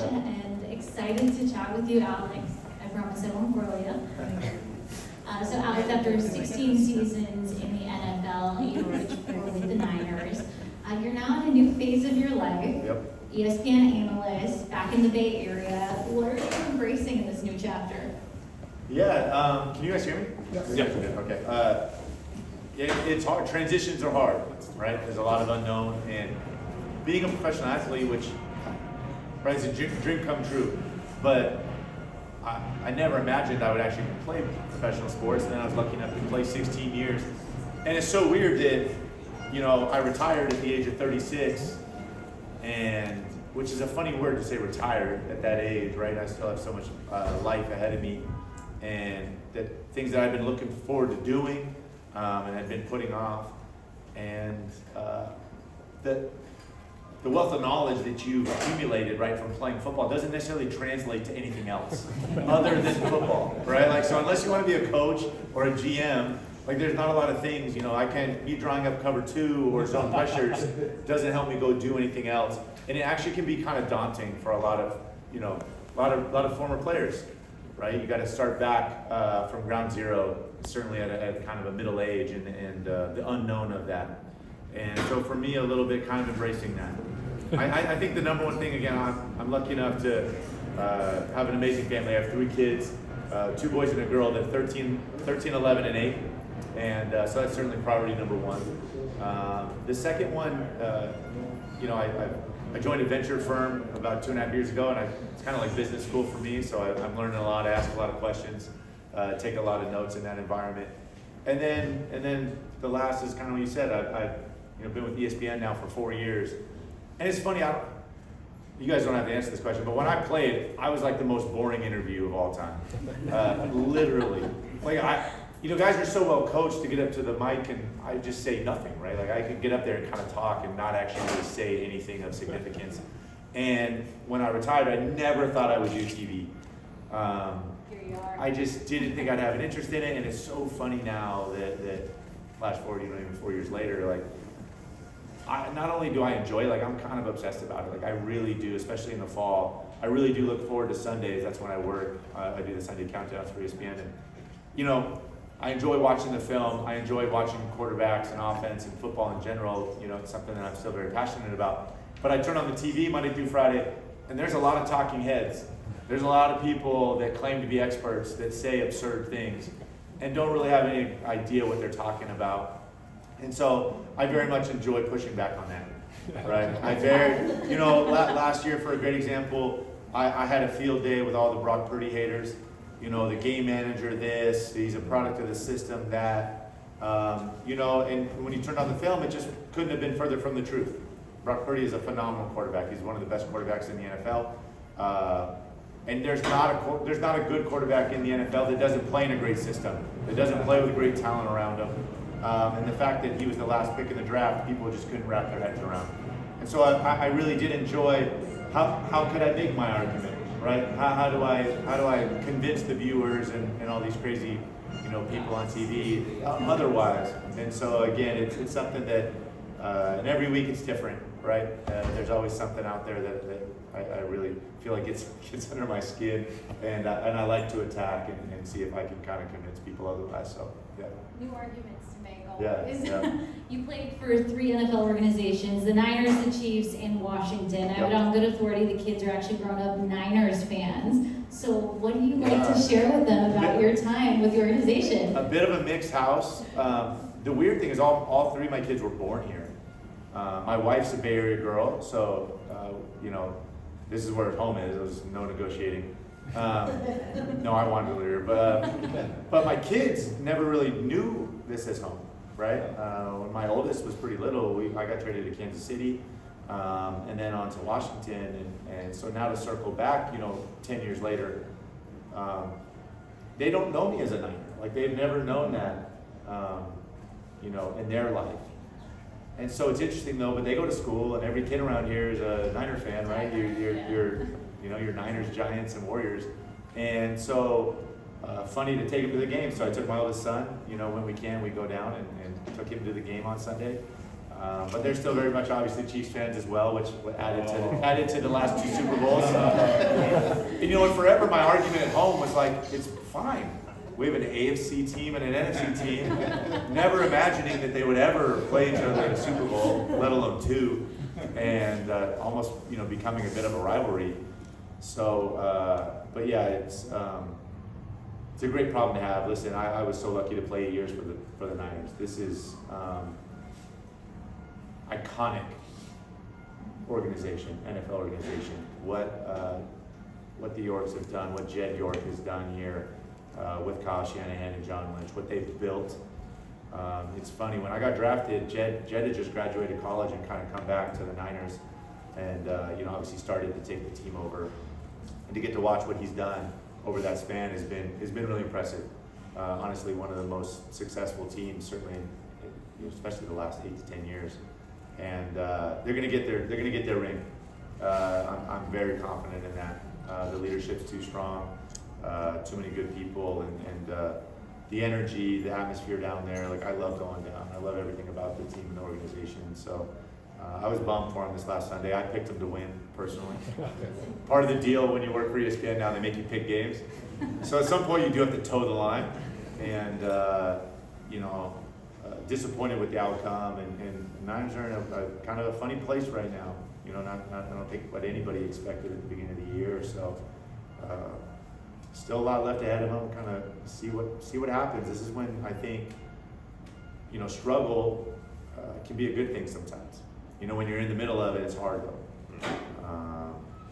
much, and excited to chat with you, Alex. I promise I won't grow you. So Alex, after 16 seasons in the NFL, you were with the Niners. You're now in a new phase of your life. Yep. ESPN analyst, back in the Bay Area. What are you embracing in this new chapter? Yeah, can you guys hear me? Yes. Yeah. Okay. It's hard. Transitions are hard, right? There's a lot of unknown, and being a professional athlete, which, right, is a dream come true. But I never imagined I would actually play professional sports, and then I was lucky enough to play 16 years. And it's so weird that, I retired at the age of 36, and which is a funny word to say, retired at that age, right? I still have so much life ahead of me, and that things that I've been looking forward to doing and had been putting off, and the wealth of knowledge that you've accumulated, right, from playing football doesn't necessarily translate to anything else other than football, right? Like, so unless you want to be a coach or a GM, like, there's not a lot of things, I can't be drawing up cover two or zone pressures doesn't help me go do anything else. And it actually can be kind of daunting for a lot of, a lot of former players, right? You got to start back from ground zero, certainly at kind of a middle age and the unknown of that. And so for me, a little bit kind of embracing that. I think the number one thing, again, I'm lucky enough to have an amazing family. I have 3 kids, 2 boys and a girl, they're 13, 11, and 8. And so that's certainly priority number one. The second one, I joined a venture firm about 2.5 years ago, and it's kind of like business school for me, so I'm learning a lot, I ask a lot of questions, take a lot of notes in that environment. And then the last is kind of what you said. I've been with ESPN now for 4 years. And it's funny, you guys don't have to answer this question, but when I played, I was like the most boring interview of all time. Literally. Like, guys are so well coached to get up to the mic, and I just say nothing, right? Like, I could get up there and kind of talk and not actually really say anything of significance. And when I retired, I never thought I would do TV. Here you are. I just didn't think I'd have an interest in it, and it's so funny now that flash forward, even 4 years later, like, not only do I enjoy, like, I'm kind of obsessed about it. Like, I really do, especially in the fall. I really do look forward to Sundays. That's when I work. I do the Sunday countdowns for ESPN, and I enjoy watching the film. I enjoy watching quarterbacks and offense and football in general. It's something that I'm still very passionate about. But I turn on the TV Monday through Friday, and there's a lot of talking heads. There's a lot of people that claim to be experts that say absurd things and don't really have any idea what they're talking about. And so I very much enjoy pushing back on that, right? Last year, for a great example, I had a field day with all the Brock Purdy haters. The game manager this, he's a product of the system that, and when you turned on the film, it just couldn't have been further from the truth. Brock Purdy is a phenomenal quarterback. He's one of the best quarterbacks in the NFL. And there's not a good quarterback in the NFL that doesn't play in a great system, that doesn't play with great talent around him. And the fact that he was the last pick in the draft, people just couldn't wrap their heads around. And so I really did enjoy how could I make my argument, right? How do I convince the viewers and all these crazy people on TV otherwise? And so again, it's something that and every week it's different, right? There's always something out there that I really feel like gets under my skin, and I like to attack and see if I can kind of convince people otherwise. So yeah. New arguments to make always. Yeah. You played for 3 NFL organizations, the Niners, the Chiefs, and Washington. I have it on good authority the kids are actually grown-up Niners fans. So what do you like to share with them about your time with the organization? A bit of a mixed house. The weird thing is all 3 of my kids were born here. My wife's a Bay Area girl, so this is where home is. There was no negotiating. No, I wanted to live here, but my kids never really knew this as home, right? When my oldest was pretty little, I got traded to Kansas City, and then on to Washington, and so now to circle back, 10 years later, they don't know me as a Niner. Like, they've never known that, in their life. And so it's interesting though, but they go to school, and every kid around here is a Niner fan, right? You're Niners, Giants, and Warriors. And so funny to take him to the game. So I took my oldest son, when we can, we go down and took him to the game on Sunday. But they're still very much obviously Chiefs fans as well, which added to the last 2 Super Bowls. And you know, and forever my argument at home was like, it's fine. We have an AFC team and an NFC team, never imagining that they would ever play each other in a Super Bowl, let alone two, and almost, you know, becoming a bit of a rivalry. So, but yeah, it's a great problem to have. Listen, I was so lucky to play 8 years for the Niners. This is iconic organization, NFL organization. What the Yorks have done, what Jed York has done here with Kyle Shanahan and John Lynch, what they've built. It's funny, when I got drafted, Jed had just graduated college and kind of come back to the Niners, and you know, obviously started to take the team over. And to get to watch what he's done over that span has been really impressive. Honestly, one of the most successful teams, certainly, especially the last 8 to 10 years. And they're going to get their ring. I'm very confident in that. The leadership's too strong, too many good people, and the energy, the atmosphere down there. Like, I love going down. I love everything about the team and the organization. So I was bummed for him this last Sunday. I picked him to win personally. Part of the deal when you work for ESPN now, they make you pick games. So at some point you do have to toe the line, and you know, disappointed with the outcome. And Niners are in a kind of a funny place right now. You know, not I don't think what anybody expected at the beginning of the year. So still a lot left ahead of them. Kind of see what happens. This is when I think, you know, struggle can be a good thing sometimes. You know, when you're in the middle of it, it's hard though.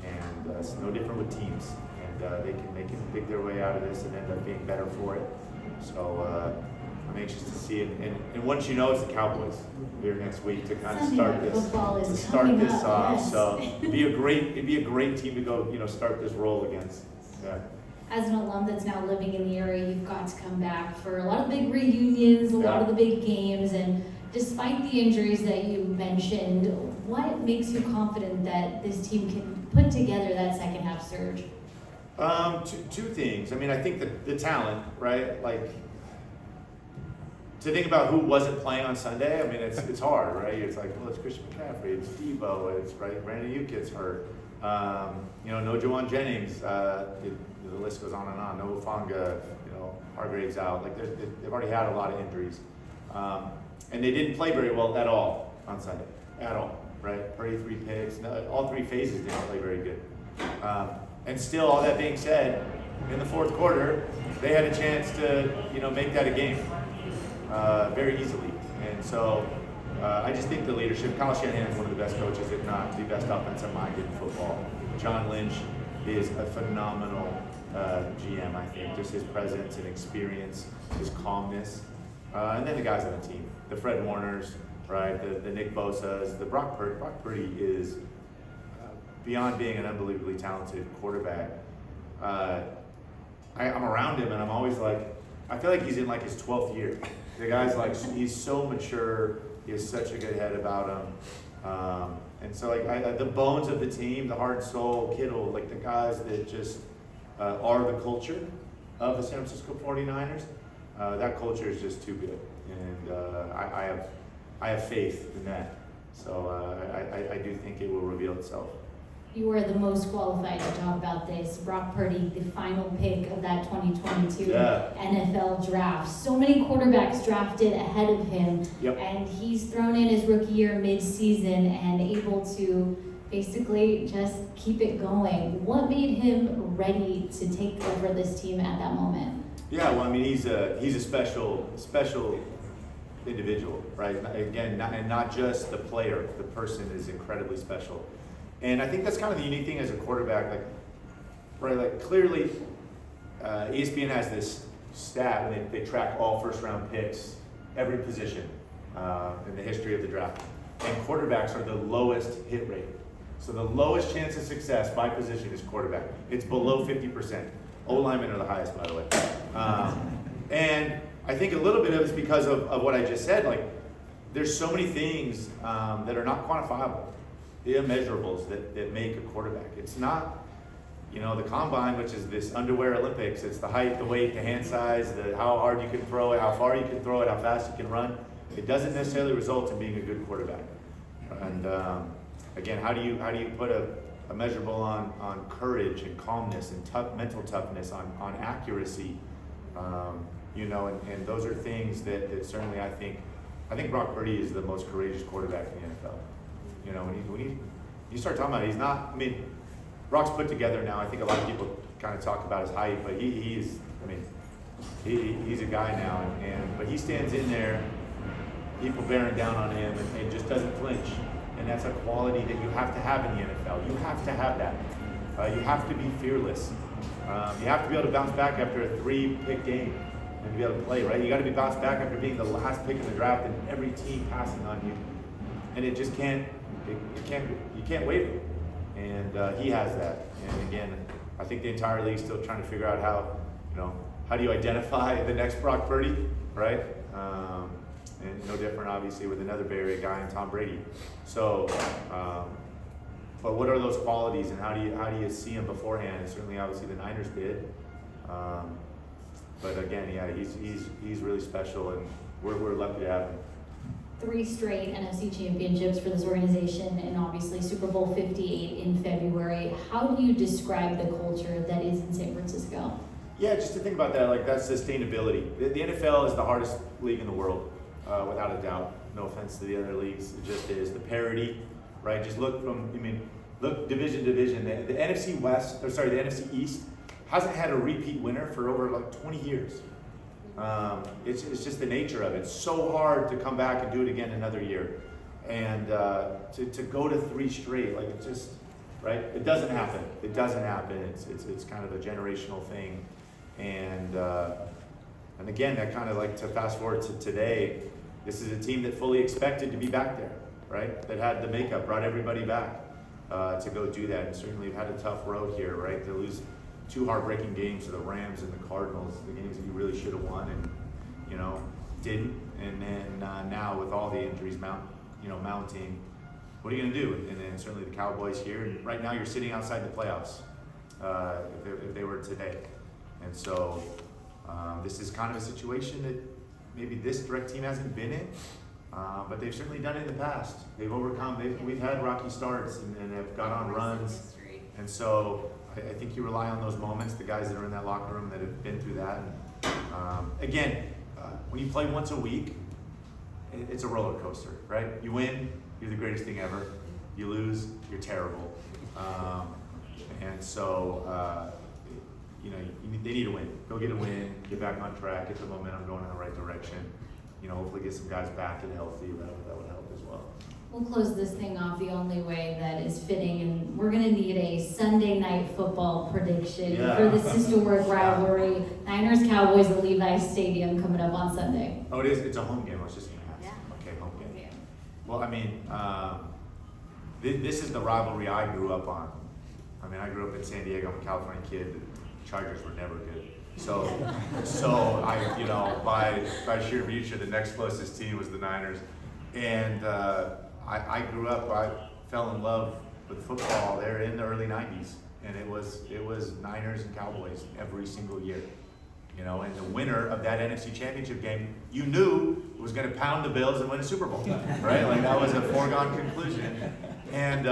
And it's no different with teams. And they can pick their way out of this and end up being better for it. So I'm anxious to see it. And once you know, it's the Cowboys here next week to kind of start this off. Yes. So it'd be a great team to go, you know, start this roll against. Yeah. As an alum that's now living in the area, you've got to come back for a lot of big reunions, a lot of the big games, and despite the injuries that you mentioned, what makes you confident that this team can put together that second half surge? Two things. I mean, I think the talent, right? Like, to think about who wasn't playing on Sunday, I mean, it's hard, right? It's like, well, it's Christian McCaffrey, it's Debo, it's right. Brandon Ayuk gets hurt. You know, no Juwan Jennings. The list goes on and on. No Fonga. You know, Hargrave's out. Like, they've already had a lot of injuries, and they didn't play very well at all on Sunday, at all. Right? Purdy 3 picks. No, all 3 phases didn't play very good. And still, all that being said, in the fourth quarter, they had a chance to, you know, make that a game very easily. And so I just think the leadership, Kyle Shanahan is one of the best coaches, if not the best offensive mind in football. John Lynch is a phenomenal GM, I think. Just his presence and experience, his calmness. And then the guys on the team, the Fred Warners, right, the Nick Bosa's, the Brock Purdy. Brock Purdy is beyond being an unbelievably talented quarterback. I'm around him and I'm always like, I feel like he's in like his 12th year. The guy's like, he's so mature. He has such a good head about him. And so like the bones of the team, the heart and soul, Kittle, like the guys that just are the culture of the San Francisco 49ers, that culture is just too good. And I have faith in that. So I do think it will reveal itself. You are the most qualified to talk about this. Brock Purdy, the final pick of that 2022 NFL draft. So many quarterbacks drafted ahead of him, and he's thrown in his rookie year mid-season and able to basically just keep it going. What made him ready to take over this team at that moment? Yeah, well, I mean, he's a special individual, right? Again, not just the player. The person is incredibly special. And I think that's kind of the unique thing as a quarterback, like, right? Like, clearly, ESPN has this stat when they track all first-round picks, every position in the history of the draft, and quarterbacks are the lowest hit rate. So the lowest chance of success by position is quarterback. It's below 50%. O-linemen are the highest, by the way. And I think a little bit of it's because of what I just said. Like, there's so many things that are not quantifiable. The immeasurables that make a quarterback. It's not, you know, the combine, which is this underwear Olympics. It's the height, the weight, the hand size, how hard you can throw it, how far you can throw it, how fast you can run. It doesn't necessarily result in being a good quarterback. And again, how do you put a a measurable on courage and calmness and mental toughness, on accuracy. You know, and those are things that certainly I think Brock Purdy is the most courageous quarterback in the NFL. You know, when you start talking about it, he's not, I mean, Brock's put together now. I think a lot of people kind of talk about his height, but he's a guy now, but he stands in there, people bearing down on him, and just doesn't flinch. And that's a quality that you have to have in the NFL. You have to have that. You have to be fearless. You have to be able to bounce back after a 3-pick game and to be able to play, right? You got to be bounced back after being the last pick in the draft and every team passing on you. And it just can't, you can't waver. And he has that. And again, I think the entire league's still trying to figure out how do you identify the next Brock Purdy, right? And no different, obviously, with another Bay Area guy in Tom Brady. So, but what are those qualities, and how do you see him beforehand? And certainly, obviously, the Niners did. But again, yeah, he's really special, and we're lucky to have him. 3 straight NFC championships for this organization, and obviously Super Bowl 58 in February. How do you describe the culture that is in San Francisco? Yeah, just to think about that, like that's sustainability. The NFL is the hardest league in the world, without a doubt. No offense to the other leagues, it just is. The parity, right? Just look division to division. The NFC West, the NFC East hasn't had a repeat winner for over like 20 years. It's just the nature of it. It's so hard to come back and do it again another year. And to go to 3 straight, like it's just, right? It doesn't happen. It doesn't happen. It's kind of a generational thing. And again, I kind of like to fast forward to today. This is a team that fully expected to be back there, right? That had the makeup, brought everybody back to go do that. And certainly we've had a tough road here, right? To lose 2 heartbreaking games to the Rams and the Cardinals, the games that you really should have won and, didn't. And then now with all the injuries mounting, what are you going to do? And then certainly the Cowboys here. And right now you're sitting outside the playoffs if they were today. And so this is kind of a situation that maybe this direct team hasn't been in, but they've certainly done it in the past. They've overcome, we've had rocky starts and have got on runs. And so I think you rely on those moments, the guys that are in that locker room that have been through that. And, again, when you play once a week, it's a roller coaster, right? You win, you're the greatest thing ever. You lose, you're terrible. And so, they need a win. Go get a win, get back on track, get the momentum going in the right direction. Hopefully get some guys back and healthy. That would help as well. We'll close this thing off the only way that is fitting, and we're going to need a Sunday night football prediction for this historic rivalry. Niners-Cowboys at Levi's Stadium coming up on Sunday. Oh, it is? It's a home game. I was just going to ask. Yeah. Okay, home game. Well, I mean, this is the rivalry I grew up on. I mean, I grew up in San Diego. I'm a California kid. The Chargers were never good. So I, by sheer nature, the next closest team was the Niners. And I grew up, I fell in love with football there in the early 90s. And it was Niners and Cowboys every single year. And the winner of that NFC Championship game, you knew was going to pound the Bills and win a Super Bowl, right? Like that was a foregone conclusion. And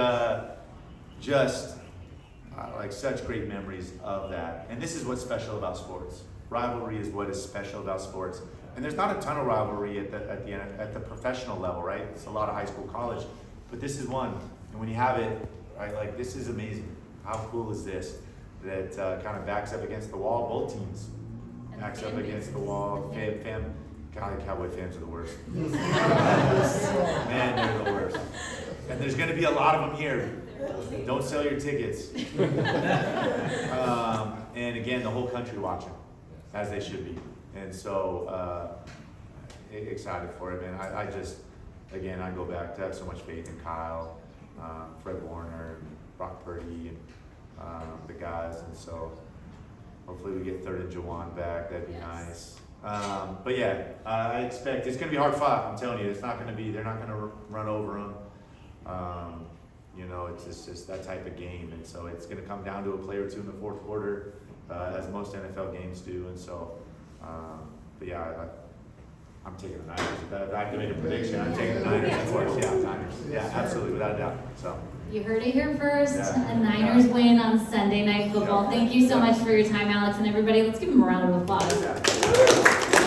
like such great memories of that. And this is what's special about sports. Rivalry is what is special about sports. And there's not a ton of rivalry at the professional level, right? It's a lot of high school, college, but this is one. And when you have it, right, like this is amazing. How cool is this? That kind of backs up against the wall. Both teams backs up against the wall. Cowboy fans are the worst. Man, they're the worst. And there's going to be a lot of them here. Don't sell your tickets. And again, the whole country watching, as they should be. And so excited for it, man. I just, again, I go back to have so much faith in Kyle, Fred Warner, Brock Purdy, and the guys. And so hopefully we get third and Jawan back. That'd be nice. But yeah, I expect it's going to be hard fought. I'm telling you, it's not going to be. They're not going to run over them. It's just that type of game, and so it's going to come down to a play or two in the fourth quarter, as most NFL games do. And so, but yeah, I'm taking the Niners. If I have to make a prediction, I'm taking the Niners. Of course, yeah, Niners. Yeah, absolutely, without a doubt. So. You heard it here first. Yeah. A Niners win on Sunday Night Football. Yeah. Thank you so Yeah. much for your time, Alex, and everybody. Let's give him a round of applause. Yeah.